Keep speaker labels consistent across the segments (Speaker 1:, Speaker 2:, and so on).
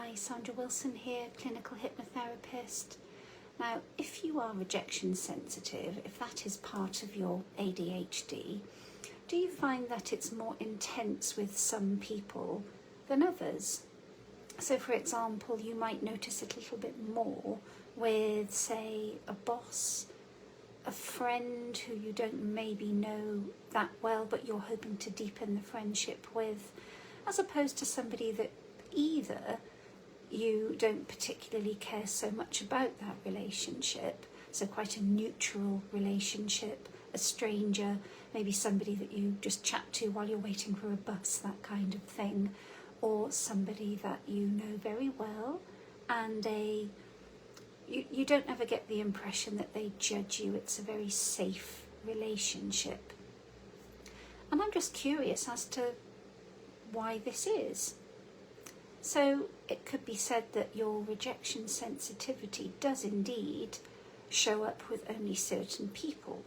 Speaker 1: Hi, Sandra Wilson here, clinical hypnotherapist. Now, if you are rejection sensitive, if that is part of your ADHD, do you find that it's more intense with some people than others? So, for example, you might notice it a little bit more with, say, a boss, a friend who you don't maybe know that well, but you're hoping to deepen the friendship with, as opposed to somebody that either you don't particularly care so much about that relationship, so quite a neutral relationship, a stranger, maybe somebody that you just chat to while you're waiting for a bus, that kind of thing, or somebody that you know very well and you don't ever get the impression that they judge you. It's a very safe relationship. And I'm just curious as to why this is. So it could be said that your rejection sensitivity does indeed show up with only certain people.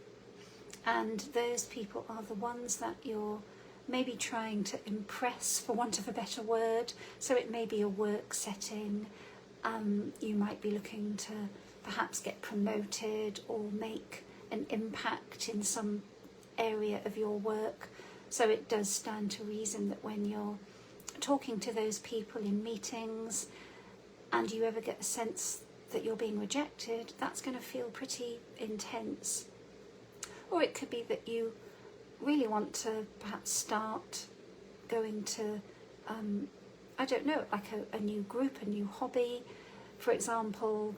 Speaker 1: And those people are the ones that you're maybe trying to impress, for want of a better word. So it may be a work setting. You might be looking to perhaps get promoted or make an impact in some area of your work. So it does stand to reason that when you're talking to those people in meetings and you ever get a sense that you're being rejected, that's going to feel pretty intense. Or it could be that you really want to perhaps start going to, I don't know, like a new group, a new hobby. For example,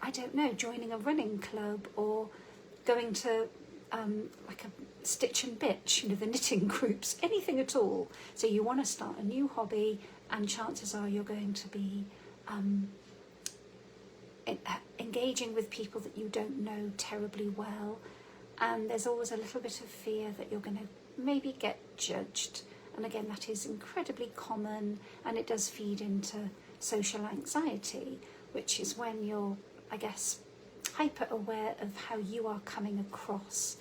Speaker 1: I don't know, joining a running club or going to like a stitch and bitch, the knitting groups, anything at all. So you want to start a new hobby, and chances are you're going to be engaging with people that you don't know terribly well, and there's always a little bit of fear that you're going to maybe get judged. And again, that is incredibly common, and it does feed into social anxiety, which is when you're, I guess, hyper aware of how you are coming across,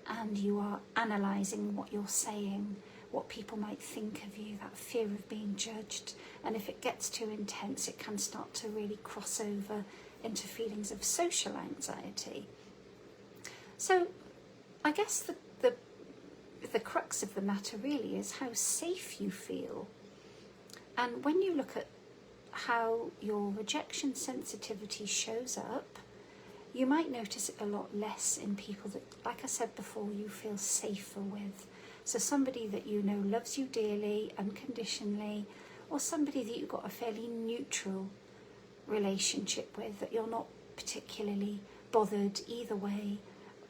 Speaker 1: and you are analysing what you're saying, what people might think of you, that fear of being judged. And if it gets too intense, it can start to really cross over into feelings of social anxiety. So I guess the crux of the matter really is how safe you feel. And when you look at how your rejection sensitivity shows up, you might notice it a lot less in people that, like I said before, you feel safer with. So somebody that you know loves you dearly, unconditionally, or somebody that you've got a fairly neutral relationship with, that you're not particularly bothered either way,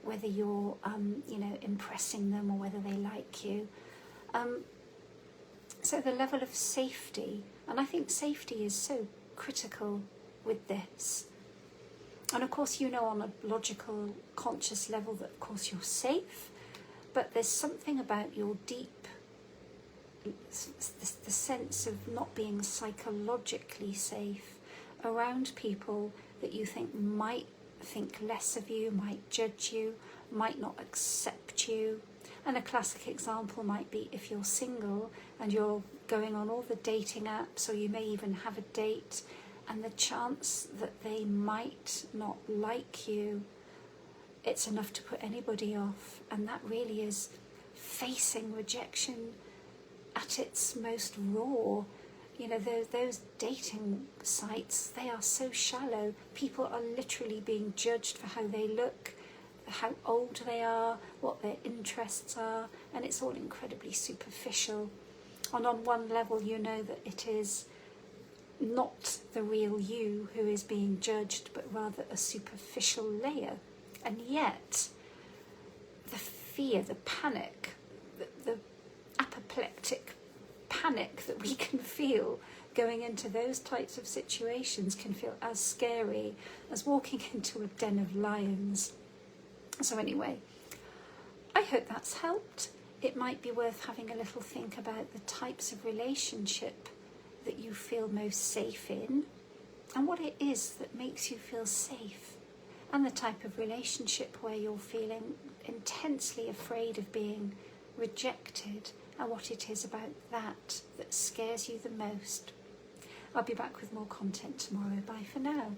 Speaker 1: whether you're, impressing them or whether they like you. So the level of safety, and I think safety is so critical with this. And of course, on a logical, conscious level that of course you're safe, but there's something about your deep, the sense of not being psychologically safe around people that you think might think less of you, might judge you, might not accept you. And a classic example might be if you're single and you're going on all the dating apps, or you may even have a date, and the chance that they might not like you, it's enough to put anybody off. And that really is facing rejection at its most raw. Those dating sites, they are so shallow. People are literally being judged for how they look, how old they are, what their interests are, and it's all incredibly superficial. And on one level, you know that it is not the real you who is being judged, but rather a superficial layer. And yet, the fear, the panic, the apoplectic panic that we can feel going into those types of situations can feel as scary as walking into a den of lions. So anyway, I hope that's helped. It might be worth having a little think about the types of relationship that you feel most safe in, and what it is that makes you feel safe, and the type of relationship where you're feeling intensely afraid of being rejected, and what it is about that that scares you the most. I'll be back with more content tomorrow. Bye for now.